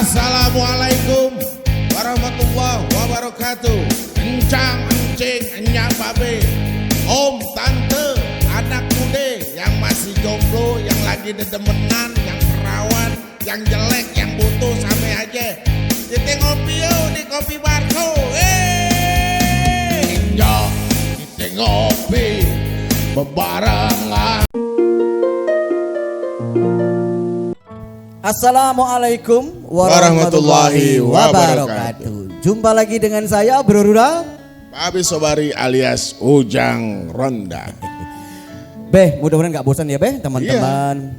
Assalamualaikum warahmatullahi wabarakatuh. Encang, encing, enyang babe, om, tante, anak muda yang masih jomblo, yang lagi dedemenan, yang perawan, yang jelek, yang butuh sampai aja. Kita ngopi yuk di Kopi Barco. Enjoy, kita ngopi bebarengan. Assalamualaikum warahmatullahi wabarakatuh. Jumpa lagi dengan saya Bro Ruda, Babe Sobari alias Ujang Ronda. Beh, mudah-mudahan gak bosan ya Beh teman-teman.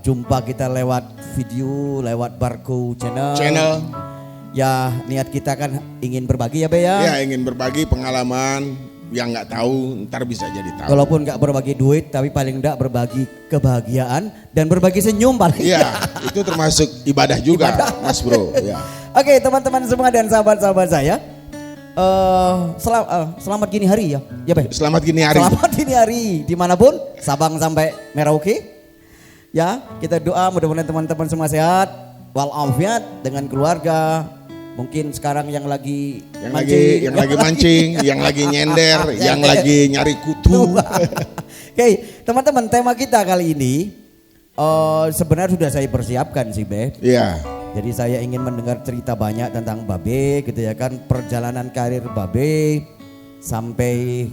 Jumpa kita lewat video, lewat Barco channel. Ya, niat kita kan ingin berbagi ya Beh ya. Ya, ingin berbagi pengalaman yang nggak tahu, ntar bisa jadi tahu. Walaupun nggak berbagi duit, tapi paling enggak berbagi kebahagiaan dan berbagi senyum paling. Iya, itu termasuk ibadah juga, Mas Bro. Ya. Oke, teman-teman semua dan sahabat-sahabat saya, selamat gini hari ya, Beh. Selamat gini hari. Selamat gini hari, dimanapun, Sabang sampai Merauke. Ya, kita doa mudah-mudahan teman-teman semua sehat, walafiat dengan keluarga. Mungkin sekarang yang lagi mancing, yang lagi nyender, yang lagi nyari kutu. Oke, teman-teman, tema kita kali ini sebenarnya sudah saya persiapkan sih, Beh. Iya. Jadi saya ingin mendengar cerita banyak tentang Babe gitu ya kan, perjalanan karir Babe sampai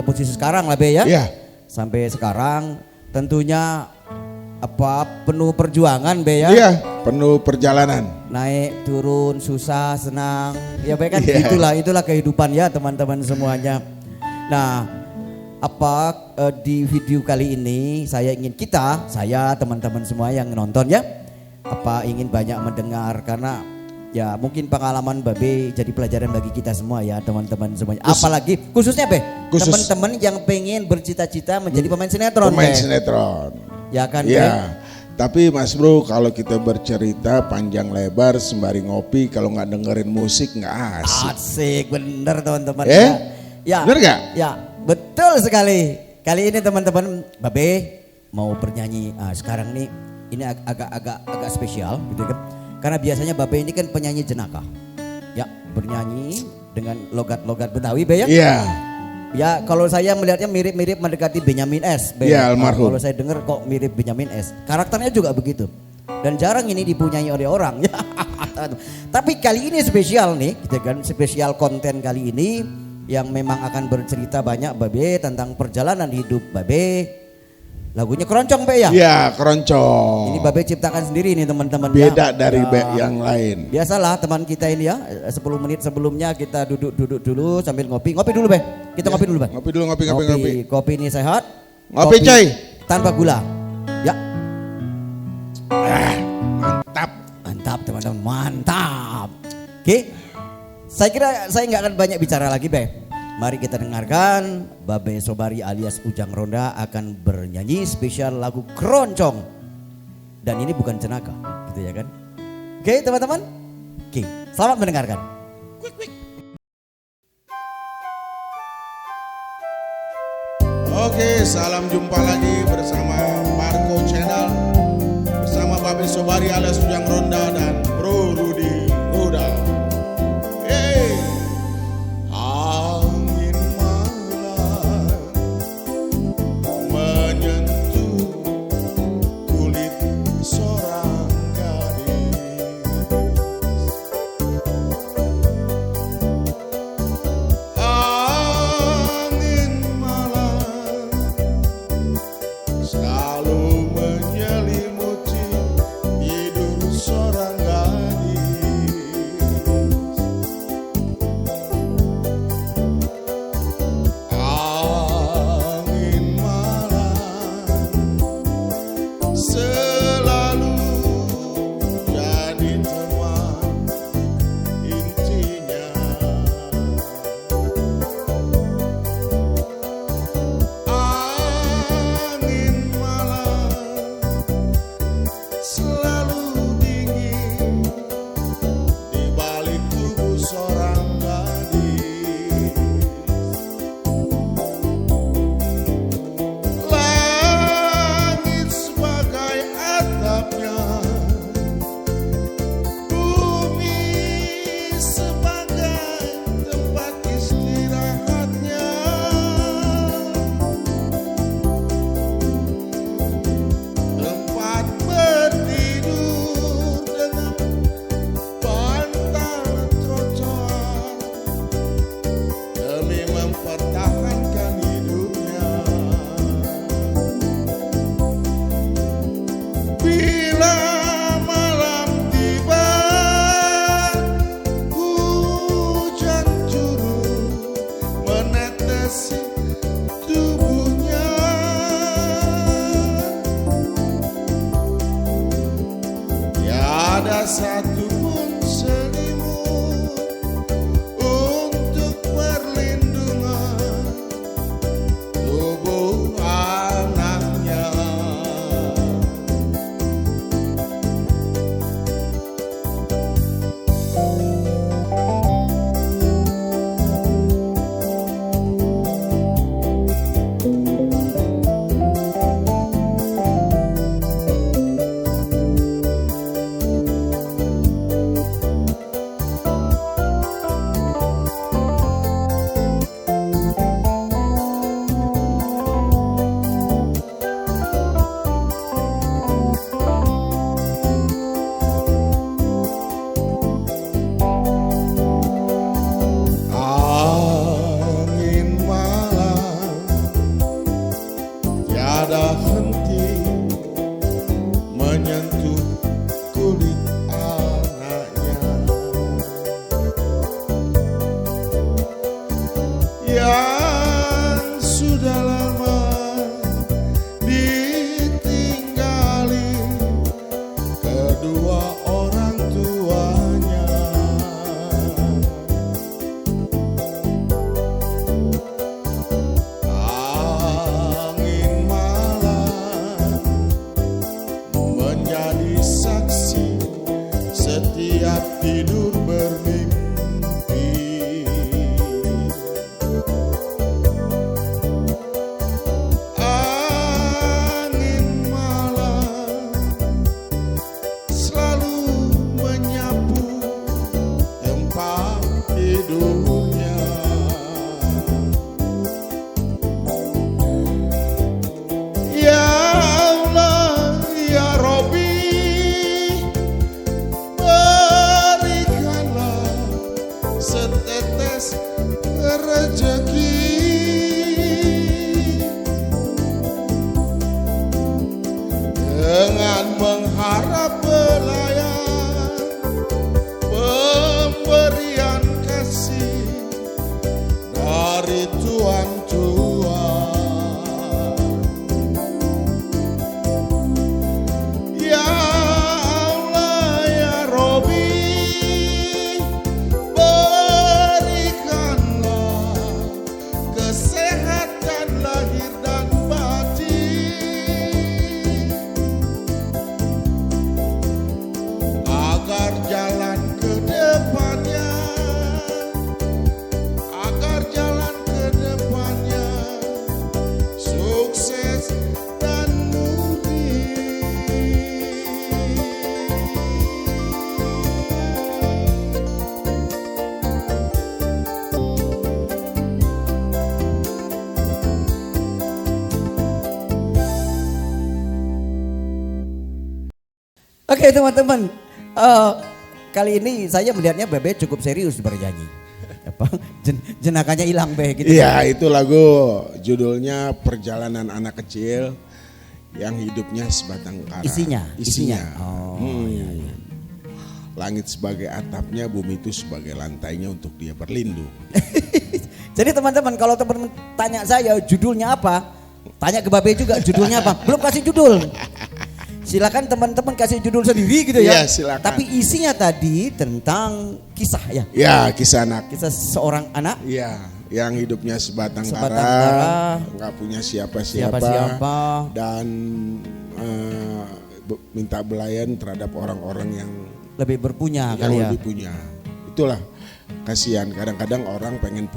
posisi sekarang lah, Be ya. Iya. Sampai sekarang tentunya penuh perjuangan, Be ya. Iya, penuh perjalanan. Naik turun susah senang ya Be kan. Itulah kehidupan ya teman-teman semuanya. Nah di video kali ini saya teman-teman semua yang nonton ya ingin banyak mendengar, karena ya mungkin pengalaman Babe jadi pelajaran bagi kita semua ya teman-teman semuanya. Apalagi khususnya Be teman-teman yang pengen bercita-cita menjadi pemain sinetron. Ya kan Be? Tapi Mas Bro, kalau kita bercerita panjang lebar sembari ngopi, kalau nggak dengerin musik nggak asik. Asik, bener teman-teman. Ya, bener nggak? Ya, betul sekali. Kali ini teman-teman, Babe mau bernyanyi. Sekarang nih, ini agak spesial, gitu kan? Karena biasanya Babe ini kan penyanyi jenaka. Ya, bernyanyi dengan logat-logat Betawi, Be ya? Iya. Ya, kalau saya melihatnya mirip-mirip mendekati Benyamin S. Iya, almarhum. Kalau saya dengar kok mirip Benyamin S. Karakternya juga begitu. Dan jarang ini dipunyai oleh orang. Tapi kali ini spesial nih, gitu kan? Spesial konten kali ini yang memang akan bercerita banyak Babe tentang perjalanan hidup Babe. Lagunya Keroncong, Be ya? Iya, Keroncong. Ini Babe ciptakan sendiri nih teman-teman. Beda dari yang lain. Biasalah teman kita ini ya, 10 menit sebelumnya kita duduk dulu sambil ngopi. Ngopi dulu, Be. Kita ngopi dulu, Be. Ngopi dulu, ngopi. Kopi ini sehat. Ngopi coy. Tanpa gula. Ya. Mantap teman-teman, mantap. Oke. Saya kira saya nggak akan banyak bicara lagi, Be. Mari kita dengarkan Babe Sobari alias Ujang Ronda akan bernyanyi spesial lagu Keroncong. Dan ini bukan jenaka, gitu ya kan? Oke, teman-teman. Oke, selamat mendengarkan. Oke, salam jumpa lagi bersama Barco Channel, bersama Babe Sobari alias Ujang Ronda dan Bro Rudi Ruda. Angin malam menyentuh kulit seorang gadis. Angin malam selalu menyelimuti hidup seorang gadis. ada satupun selimut untuk perlindungan tubuh anaknya. Angin malam tiada henti menyentuh kulit anaknya yang sudah lama ditinggali kedua orang tuanya. Angin malam menjadi saksi setiap tidur bermimpi. Angin malam selalu menyapu tempat tidurnya. Ya Allah, ya Robbi, berikanlah setetes rezeki dengan mengharap belayan pemberian kasih dari Tuhan Tuhan. Ya Allah, ya Robbi, berikanlah kesehatan lahir dan batin agar jalan ke depannya, sukses dan murni. Oke teman-teman, kali ini saya melihatnya Bebe cukup serius bernyanyi. Apa? Jenakanya hilang Be gitu. Iya, itu lagu judulnya Perjalanan Anak Kecil yang hidupnya sebatang kara. Isinya. Oh, iya. Langit sebagai atapnya, bumi itu sebagai lantainya untuk dia berlindung. Jadi teman-teman kalau teman-teman tanya saya judulnya apa, tanya ke Babe juga judulnya apa. Belum kasih judul. Silakan teman-teman kasih judul sendiri gitu ya. Iya, silakan. Tapi isinya tadi tentang kisah ya. Ya, kisah anak. Kisah seorang anak. Iya, yang hidupnya sebatang Sebatang kara, kara, nggak punya siapa-siapa, dan minta belayan terhadap orang-orang yang lebih berpunya kali ya. lebih punya. Itulah kasihan. Kadang-kadang orang pengen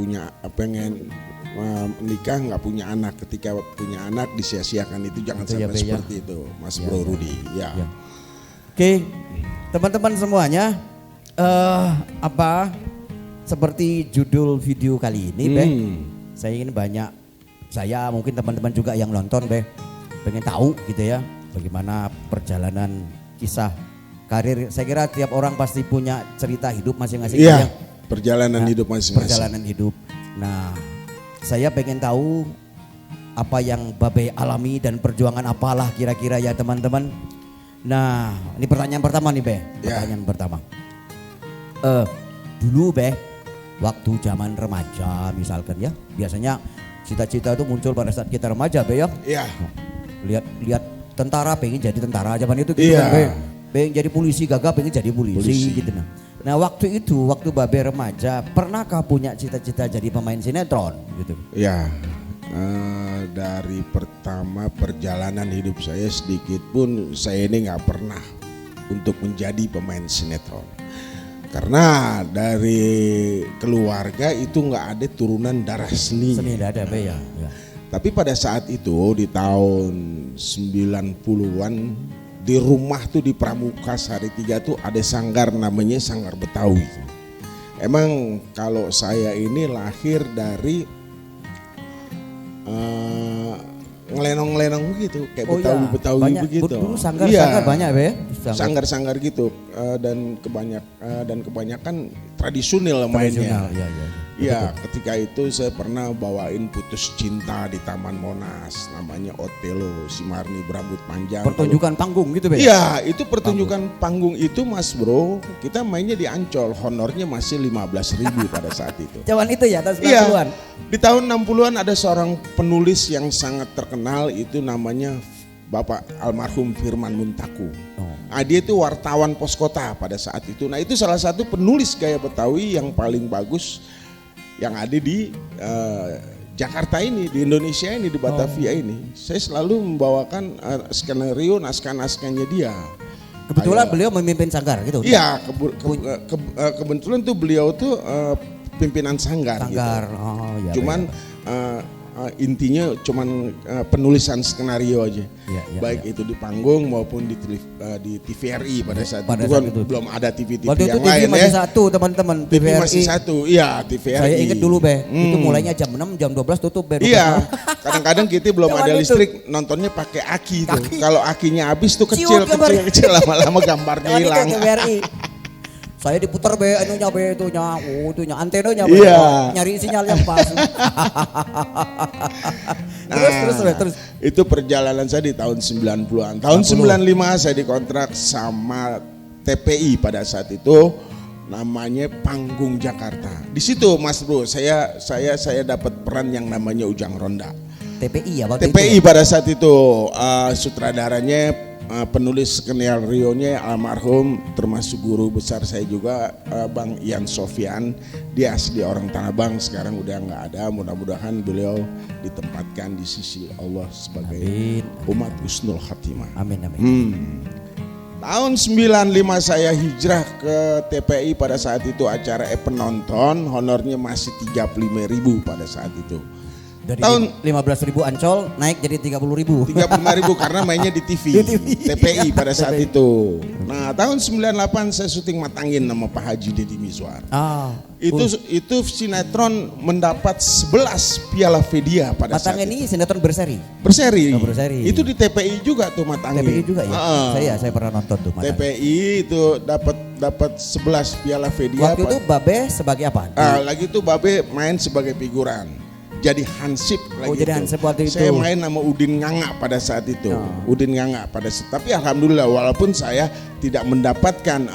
menikah nggak punya anak, ketika punya anak disia-siakan, itu jangan Itu ya, sampai Be, ya. seperti itu, Mas Ya, Bro ya. Rudi. Ya. Ya. Oke, teman-teman semuanya, seperti judul video kali ini, Be, saya ingin saya mungkin teman-teman juga yang nonton, Be, pengen tahu gitu ya, bagaimana perjalanan kisah karir. Saya kira tiap orang pasti punya cerita hidup masing-masing. Iya, ya. perjalanan hidup masing-masing. Perjalanan hidup. Nah, saya pengen tahu apa yang Babe alami dan perjuangan apalah kira-kira ya teman-teman. Nah, ini pertanyaan pertama nih Be. Ya. Pertanyaan pertama. Dulu Be, waktu zaman remaja misalkan ya, biasanya cita-cita itu muncul pada saat kita remaja Be ya. Iya. Lihat tentara, pengen jadi tentara zaman itu gitu Iya. kan Be. pengen jadi polisi, gagah pengen jadi polisi. Gitu nah waktu itu waktu Babe remaja pernahkah punya cita-cita jadi pemain sinetron gitu? Ya, dari pertama perjalanan hidup saya sedikit pun saya ini nggak pernah untuk menjadi pemain sinetron. Karena dari keluarga itu nggak ada turunan darah seni. Seni tidak ada Be ya. Tapi pada saat itu di tahun 90-an di rumah tuh di Pramuka Sari 3 tuh ada sanggar namanya Sanggar Betawi. Emang kalau saya ini lahir dari ngelenong-ngelenong begitu kayak Betawi banyak, begitu. Dulu sanggar-sanggar banyak Be. Sanggar-sanggar gitu dan kebanyakan tradisional mainnya. Iya, ketika itu saya pernah bawain Putus Cinta di Taman Monas, namanya Otelo, si Marni berambut panjang. Pertunjukan panggung gitu Be? Iya, itu pertunjukan panggung itu Mas Bro, kita mainnya di Ancol, honornya masih 15.000 pada saat itu. Zaman itu ya, tahun 90-an? Iya, di tahun 60-an ada seorang penulis yang sangat terkenal, itu namanya Bapak almarhum Firman Muntaku. Nah, dia itu wartawan pos kota pada saat itu. Nah, itu salah satu penulis gaya Betawi yang paling bagus yang ada di Jakarta ini, di Indonesia ini, di Batavia ini. Saya selalu membawakan skenario naskah-naskahnya dia. Kebetulan beliau memimpin sanggar gitu? Iya, kebetulan tuh beliau tuh pimpinan sanggar gitu. Ya, cuman intinya cuman penulisan skenario aja, baik itu di panggung maupun di TVRI pada saat itu kan belum ada TV yang lain masih satu teman-teman, TV masih satu, iya TVRI. Saya ingat dulu Be, itu mulainya jam 6, jam 12 tutup Be. Iya, kadang-kadang kita belum ada listrik, nontonnya pakai aki tuh. Kalau akinya habis tuh kecil lama-lama gambarnya hilang. Saya diputar Be, anunya Be itunya antenanya Be, nyari sinyal yang pas. terus. Itu perjalanan saya di tahun 90-an. Tahun 95 saya dikontrak sama TPI pada saat itu, namanya Panggung Jakarta. Di situ Mas Bro, saya dapat peran yang namanya Ujang Ronda. TPI ya waktu TPI itu. Pada saat itu sutradaranya penulis skenario-nya almarhum termasuk guru besar saya juga, Bang Ian Sofyan. Dia asli orang Tanah Abang, sekarang udah nggak ada. Mudah-mudahan beliau ditempatkan di sisi Allah sebagai umat husnul khatimah. Amin. Tahun 95 saya hijrah ke TPI. Pada saat itu acara penonton honornya masih 35.000 pada saat itu. Dari tahun 15.000 Ancol naik jadi 30.000. 35.000 karena mainnya di TV. TPI pada saat itu. Nah, tahun 98 saya syuting Matangin nama Pak Haji Deddy Mizwar. Itu sinetron mendapat 11 Piala Fedia pada saat itu. Matangin ini sinetron berseri. Berseri. Itu di TPI juga tuh Matangin. TPI juga ya. Saya pernah nonton tuh Matangin. TPI itu dapat 11 Piala Fedia. Waktu itu Babe sebagai apa? Lagi itu Babe main sebagai figuran. Jadi Hansip lagi jadi Hansip waktu itu. Saya main sama Udin Nganga pada saat itu. Udin Nganga tapi alhamdulillah walaupun saya tidak mendapatkan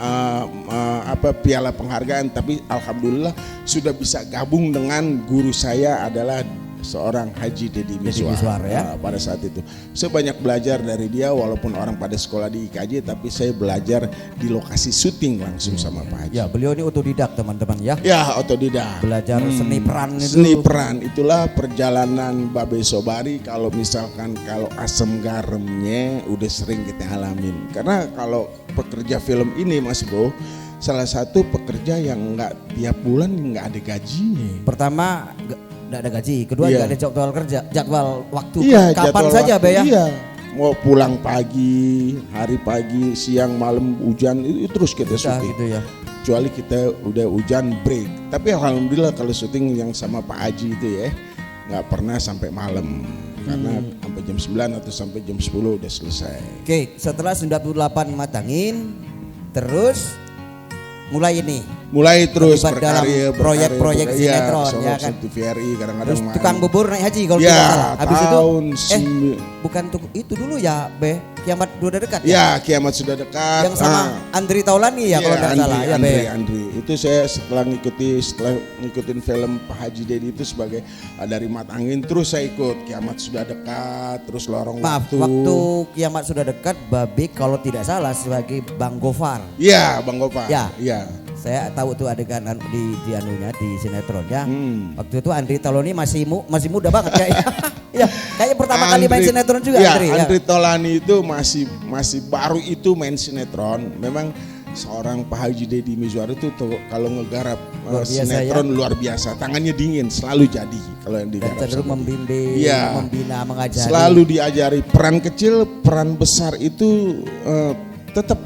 piala penghargaan, tapi alhamdulillah sudah bisa gabung dengan guru saya adalah seorang Haji Deddy Mizwar ya. Pada saat itu saya banyak belajar dari dia, walaupun orang pada sekolah di IKJ tapi saya belajar di lokasi syuting langsung sama Pak Haji. Ya, beliau ini otodidak teman-teman ya. Ya, otodidak. Belajar seni peran itu. Seni peran itulah perjalanan Babe Sobari. Kalau misalkan asam garamnya udah sering kita alamin. Karena kalau pekerja film ini Mas Bro, salah satu pekerja yang nggak tiap bulan nggak ada gajinya. Pertama nggak ada gaji, kedua nggak ada jadwal waktu. jadwal Kapan saja Be ya. Iya, mau pulang pagi, hari pagi, siang, malam, hujan itu terus kita syuting. Gitu ya. Kecuali kita udah hujan break. Tapi alhamdulillah kalau syuting yang sama Pak Haji itu ya nggak pernah sampai malam. Karena sampai jam 9 atau sampai jam 10 udah selesai. Oke, setelah 98 Matangin, terus mulai ini mulai terus terlibat dalam proyek-proyek sinetron ya kan. TVRI kadang-kadang Terus tukang bubur naik haji kalau ya, tidak salah. Habis itu bukan itu dulu ya, Kiamat sudah dekat ya? Ya, Kiamat sudah dekat. Yang sama Andri Taulani ya, kalau tidak salah ya, Andri. Itu saya setelah ngikutin film Pak Haji Dedi itu sebagai dari Mat Angin, terus saya ikut Kiamat sudah dekat, terus Lorong Waktu. Waktu Kiamat sudah dekat, Babe kalau tidak salah sebagai Bang Gofar. Iya, Bang Gofar. Ya. Iya. Saya tahu tuh adegan di anunya di sinetronnya. Waktu itu Andri Taulani masih muda banget kayaknya. Ya, kayak pertama kali main sinetron juga ya, Andri. Andri Taulani itu masih baru itu main sinetron. Memang seorang Pak Haji Dedi Mizwar itu kalau ngegarap sinetron ya? Luar biasa. Tangannya dingin, selalu jadi kalau yang digarap. Dan cenderung membimbing, ya, membina, mengajari. Selalu diajari peran kecil, peran besar itu tetap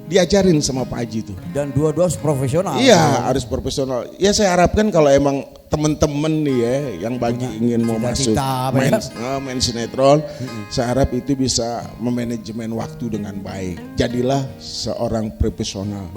diajarin sama Pak Haji itu. Dan dua-dua profesional. Iya, harus profesional. Ya saya harapkan kalau emang teman-teman nih ya yang ingin mau masuk main sinetron, saya harap itu bisa memanajemen waktu dengan baik. Jadilah seorang profesional.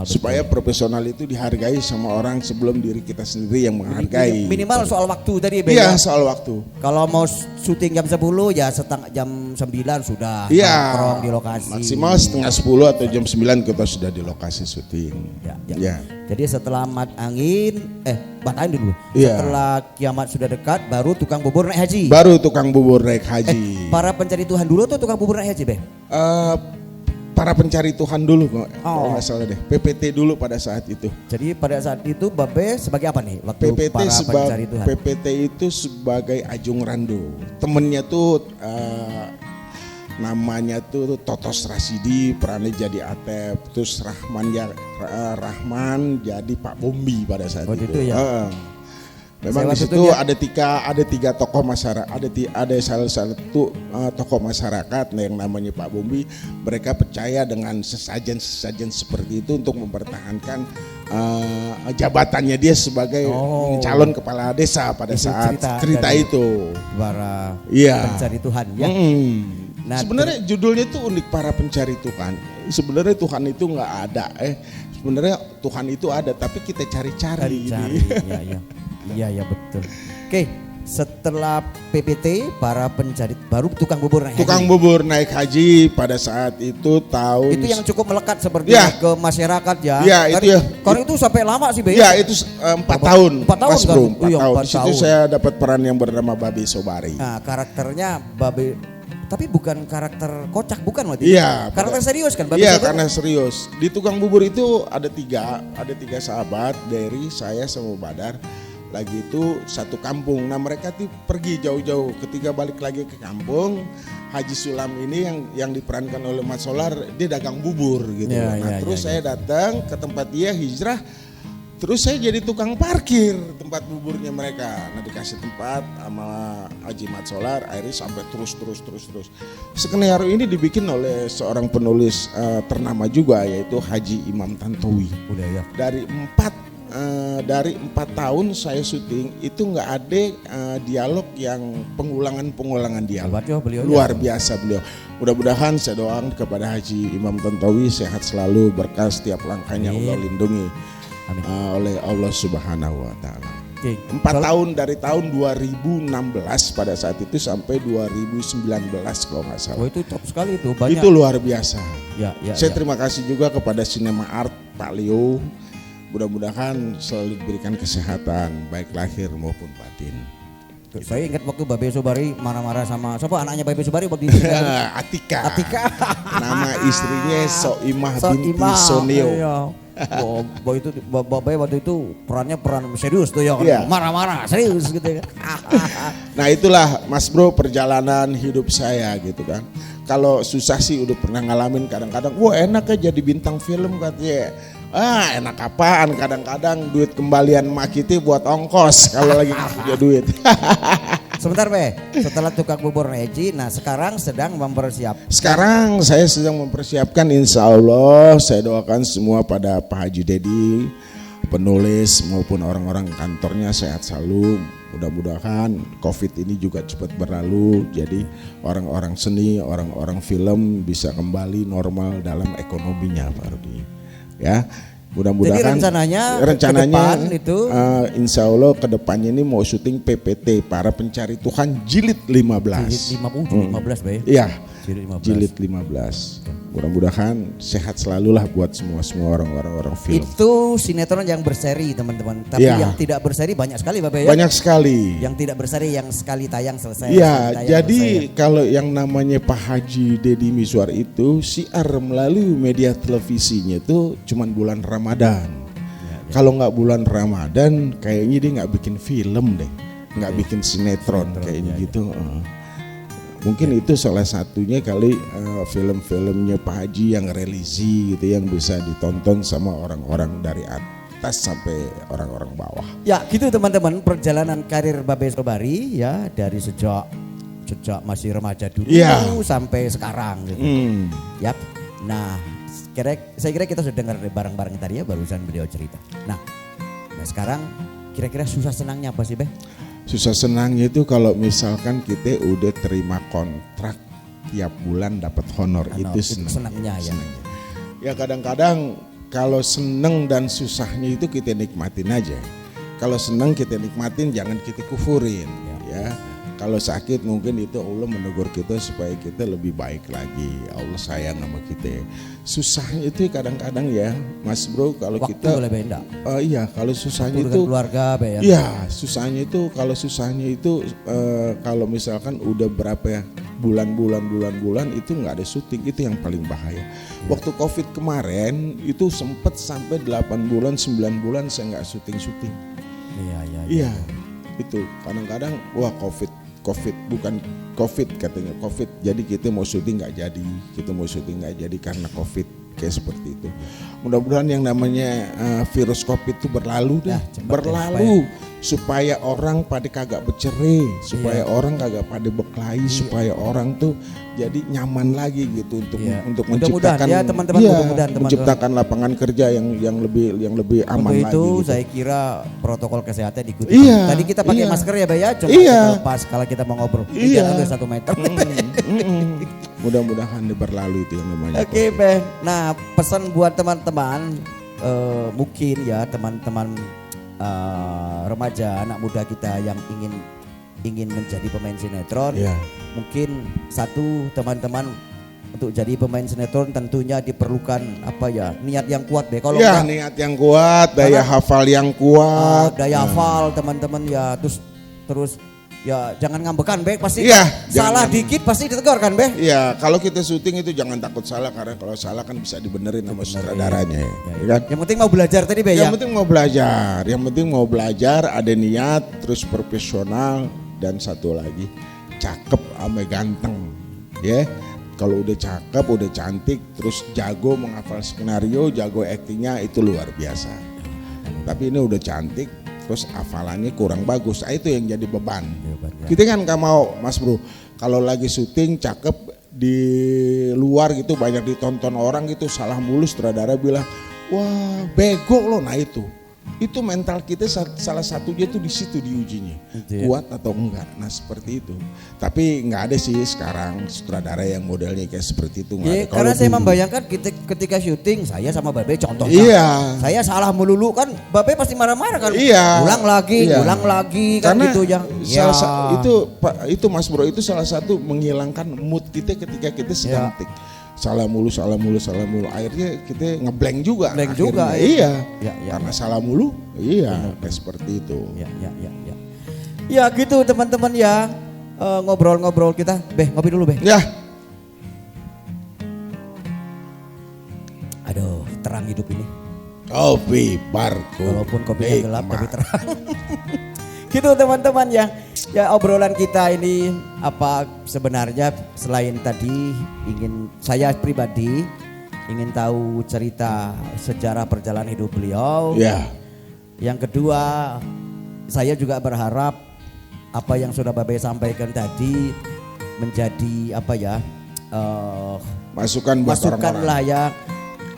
Supaya profesional itu dihargai sama orang sebelum diri kita sendiri yang menghargai. Minimal soal waktu tadi ya. Iya, soal waktu. Kalau mau syuting jam 10 ya jam 9 sudah nongkrong di lokasi. Maksimal setengah 10 atau jam 9 kita sudah di lokasi syuting. Ya. Jadi setelah Mat Angin dulu. Yeah. Setelah Kiamat sudah dekat, baru tukang bubur naik haji. Para pencari Tuhan dulu tuh tukang bubur naik haji, Be? Para pencari Tuhan dulu kok. Kalau nggak salah deh. PPT dulu pada saat itu. Jadi pada saat itu Babe sebagai apa nih? Waktu PPT pencari Tuhan. PPT itu sebagai Ajung Rando. Temennya tuh namanya tuh Totos Rasidi, perannya jadi Atep, terus Rahman jadi Pak Bombi pada saat itu. Ya? Memang di situ ada tiga tokoh masyarakat, ada salah satu tokoh masyarakat yang namanya Pak Bombi. Mereka percaya dengan sesajen seperti itu untuk mempertahankan jabatannya dia sebagai calon kepala desa pada saat cerita itu. Para pencari Tuhan ya. Nah, sebenarnya judulnya itu unik, Para Pencari Tuhan. Sebenarnya Tuhan itu nggak ada, sebenarnya Tuhan itu ada, tapi kita cari-cari. Iya betul. Oke, setelah PPT para pencari baru tukang bubur naik haji. Tukang bubur naik haji pada saat itu tahun. Itu yang cukup melekat sepertinya ke masyarakat ya. Iya itu ya. Karena itu sampai lama sih, Be. Iya itu 4 tahun. 4 tahun Mas Bro, 4 tahun. Di situ saya dapat peran yang bernama Babe Sobari. Nah karakternya Babe. Tapi bukan karakter kocak, bukan waktu itu. Iya. Karakter serius kan? Iya, karena serius. Di tukang bubur itu ada tiga sahabat dari saya sama Badar. Lagi itu satu kampung. Nah mereka tuh pergi jauh-jauh. Ketika balik lagi ke kampung, Haji Sulam ini yang diperankan oleh Mat Solar, dia dagang bubur gitu. Terus saya datang ke tempat dia hijrah. Terus saya jadi tukang parkir tempat buburnya mereka. Nah dikasih tempat sama Haji Mat Solar, akhirnya sampai terus. Skenario ini dibikin oleh seorang penulis ternama juga, yaitu Haji Imam Tantowi. Dari 4 tahun saya syuting itu nggak ada dialog yang pengulangan dialog. Luar biasa beliau. Mudah-mudahan saya doakan kepada Haji Imam Tantowi sehat selalu, berkah setiap langkahnya Allah lindungi. Oleh Allah Subhanahu wa Ta'ala. 4 tahun dari tahun 2016 pada saat itu sampai 2019 kalau nggak salah. Itu top sekali itu, banyak. Itu luar biasa. Saya terima kasih juga kepada Cinema Art Pak Leo. Mudah-mudahan selalu diberikan kesehatan baik lahir maupun batin. Saya ingat waktu Babe Sobari marah-marah sama siapa anaknya Babe Sobari waktu itu. Atika. Nama istrinya Soimah binti Sonio. Babe waktu itu peran serius tuh ya. Marah-marah serius gitu kan. Nah itulah Mas Bro perjalanan hidup saya gitu kan. Kalau susah sih udah pernah ngalamin kadang-kadang. Wah enak aja jadi bintang film katanya. Enak apaan, kadang-kadang duit kembalian mak kita buat ongkos kalau lagi nggak punya duit. Sebentar Be, setelah tukang bubur haji, nah sekarang sedang mempersiapkan. Sekarang saya sedang mempersiapkan, insya Allah saya doakan semua pada Pak Haji Dedi, penulis maupun orang-orang kantornya sehat selalu. Mudah-mudahan COVID ini juga cepat berlalu, jadi orang-orang seni, orang-orang film bisa kembali normal dalam ekonominya Pak Rudi. Ya, Mudah-mudahan Jadi rencananya ke depan itu insya Allah ke depannya ini mau syuting PPT para pencari Tuhan jilid 15. jilid 15 Bay. Iya. Jilid 15. Jilid 15. Mudah-mudahan sehat selalu lah buat semua orang film. Itu sinetron yang berseri teman-teman. Tapi Ya. yang tidak berseri banyak sekali Bapak ya. Banyak sekali. Yang tidak berseri yang sekali tayang selesai. Iya, sekali tayang jadi selesai. kalau yang namanya Pak Haji Deddy Mizwar itu siar melalui media televisinya itu cuman bulan Ramadan. Kalau nggak bulan Ramadan, kayaknya dia nggak bikin film deh, nggak bikin sinetron kayaknya gitu. Mungkin itu salah satunya kali film-filmnya Pak Haji yang religi gitu, yang bisa ditonton sama orang-orang dari atas sampai orang-orang bawah. Ya gitu teman-teman, perjalanan karir Babe Sobari ya dari sejak masih remaja dulu Iya. sampai sekarang gitu. Yap. Nah, saya kira kita sudah dengar bareng-bareng tadi ya, barusan beliau cerita. Nah sekarang kira-kira susah senangnya apa sih Beh? Susah senangnya itu kalau misalkan kita udah terima kontrak tiap bulan dapat honor, itu senangnya ya. Ya kadang-kadang kalau seneng dan susahnya itu kita nikmatin aja. Kalau seneng kita nikmatin, jangan kita kufurin ya. Kalau sakit mungkin itu Allah menegur kita supaya kita lebih baik lagi. Allah sayang sama kita. Susahnya itu kadang-kadang ya Mas Bro, kalau waktu kita boleh beda. Iya, kalau susahnya waktu itu keluarga Be ya. Iya, susahnya itu kalau misalkan udah berapa ya bulan itu nggak ada syuting, itu yang paling bahaya. Waktu Covid kemarin itu sempet sampai 8 bulan 9 bulan saya nggak syuting. Iya, itu kadang-kadang wah Covid bukan Covid katanya Covid, jadi kita mau syuting nggak jadi karena Covid, kayak seperti itu. Mudah-mudahan yang namanya virus Covid itu berlalu supaya orang pada kagak bercerai, supaya orang kagak pada berkelahi, supaya orang tuh jadi nyaman lagi gitu untuk menciptakan ya teman-teman, menciptakan lapangan kerja yang lebih aman lagi. Itu gitu. saya kira protokol kesehatan diikuti. Iya, Tadi kita pakai iya. masker ya Bay ya, cuma Iya. lepas kalau kita mau ngobrol. Iya. Jangan udah 1 meter. Mudah-mudahan berlalu itu yang namanya. Oke Beh. Nah pesan buat teman-teman, mungkin ya teman-teman remaja, anak muda kita yang ingin menjadi pemain sinetron. Iya. Mungkin satu, teman-teman untuk jadi pemain sinetron tentunya diperlukan apa ya, niat yang kuat Beh. Kalau Ya, niat yang kuat, daya hafal yang kuat. daya hafal teman-teman ya, terus ya jangan ngambekan Beh, pasti Iya, salah jangan. dikit pasti ditegur kan Beh. Iya, kalau kita syuting itu jangan takut salah, karena kalau salah kan bisa dibenerin sama sutradaranya ya. Kan? Yang penting mau belajar tadi Beh ya. Yang penting mau belajar, ada niat, terus profesional, dan satu lagi cakep sama ganteng. Ya. Kalau udah cakep, udah cantik, terus jago menghafal skenario, jago aktingnya, itu luar biasa. Tapi ini udah cantik, terus hafalannya kurang bagus, itu yang jadi beban. Kita kan gak mau Mas Bro, kalau lagi syuting cakep di luar gitu banyak ditonton orang gitu, salah mulus, sutradara bilang wah bego lo. Nah itu mental kita salah satunya tuh di situ diujinya, kuat atau enggak. Nah seperti itu. Tapi nggak ada sih sekarang sutradara yang modelnya kayak seperti itu. Iya, karena saya membayangkan ketika syuting saya sama Babe contohnya. Iya. Saya salah melulu kan, Babe pasti marah-marah kan. Iya. Ulang lagi kan karena gitu ya. Itu Mas Bro, itu salah satu menghilangkan mood kita ketika kita sedang take. Salah mulu. Akhirnya kita ngeblank juga. Iya. Karena salah mulu. Iya, kayak seperti itu. Ya gitu teman-teman ya. Ngobrol-ngobrol kita. Beh, ngopi dulu Beh. Ya. Aduh, terang hidup ini. Kopi Barku. Walaupun kopinya gelap tapi terang. Gitu teman-teman ya. Ya obrolan kita ini apa sebenarnya, selain tadi saya pribadi ingin tahu cerita sejarah perjalanan hidup beliau. Ya. Yang kedua, saya juga berharap apa yang sudah Babe sampaikan tadi menjadi apa ya, masukan buat orang-orang lah ya,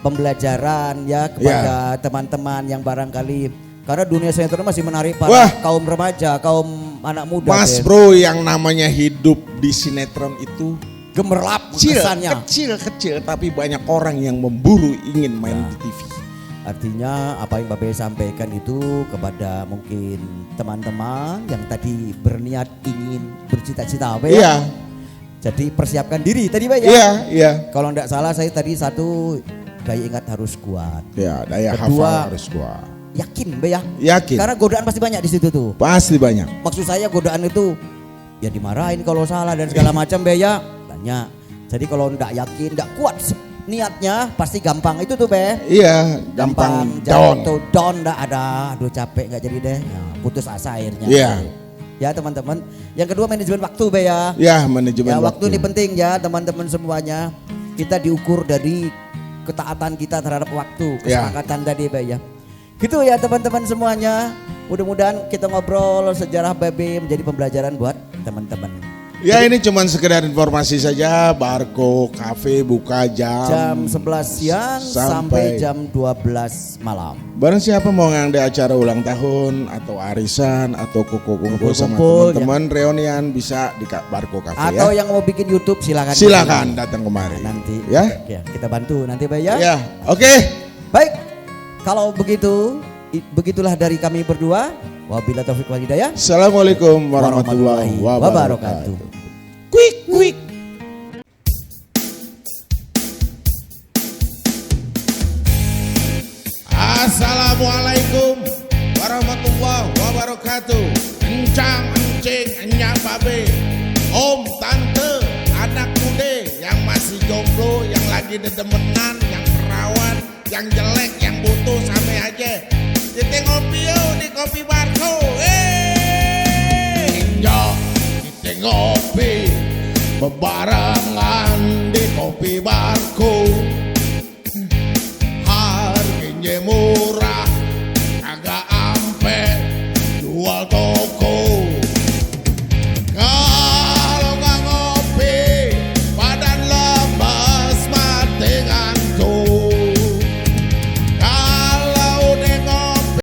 pembelajaran ya kepada teman-teman yang barangkali, karena dunia sinetron masih menarik para kaum remaja, kaum anak muda. Mas Bro, yang namanya hidup di sinetron itu gemerlap kesannya. Kecil, tapi banyak orang yang memburu ingin main di TV. Artinya apa yang Babe sampaikan itu kepada mungkin teman-teman yang tadi berniat ingin bercita-cita Babe ya. Iya. Jadi persiapkan diri tadi Babe ya. Iya, iya. Kalau enggak salah saya tadi satu daya ingat harus kuat. Ya, daya Kedua, hafal harus kuat. Yakin Babe ya. Yakin. Karena godaan pasti banyak di situ tuh. Pasti banyak. Maksud saya godaan itu ya dimarahin kalau salah dan segala macam Babe ya. Banyak. Jadi kalau enggak yakin, enggak kuat niatnya pasti gampang itu tuh Be. Iya, gampang down. Jatuh down enggak ada, aduh capek enggak jadi deh. Ya, putus asa akhirnya. Iya. Ya teman-teman. Yang kedua manajemen waktu Be ya. Ya, manajemen Ya waktu. waktu ini penting ya teman-teman semuanya. Kita diukur dari ketaatan kita terhadap waktu, Ya. kesepakatan tadi Be ya. Gitu ya teman-teman semuanya. Mudah-mudahan kita ngobrol sejarah Babe menjadi pembelajaran buat teman-teman. Ya, ini cuman sekedar informasi saja. Barco Cafe buka Jam 11 siang sampai jam 12 malam. Barang siapa mau ngadain acara ulang tahun atau arisan atau kumpul sama Kumpul, teman-teman reunian bisa di Barco Cafe Atau ya. yang mau bikin YouTube silakan. Silakan datang kemari. Nanti Ya. kita bantu nanti Bay ya. Ya, oke. Baik. Kalau begitu begitulah dari kami berdua. Wabillahi taufiq wal hidayah. Assalamualaikum warahmatullahi wabarakatuh. Quick. Assalamualaikum warahmatullahi wabarakatuh. Encang, encing, enyak babe, om, tante, anak muda yang masih jomblo, yang lagi dedemenan, yang perawan, yang jelek, yang butuh sampai aja. Kita ngopi yuk di Kopi Barco. Kita ngopi bebarengan di Kopi Barco.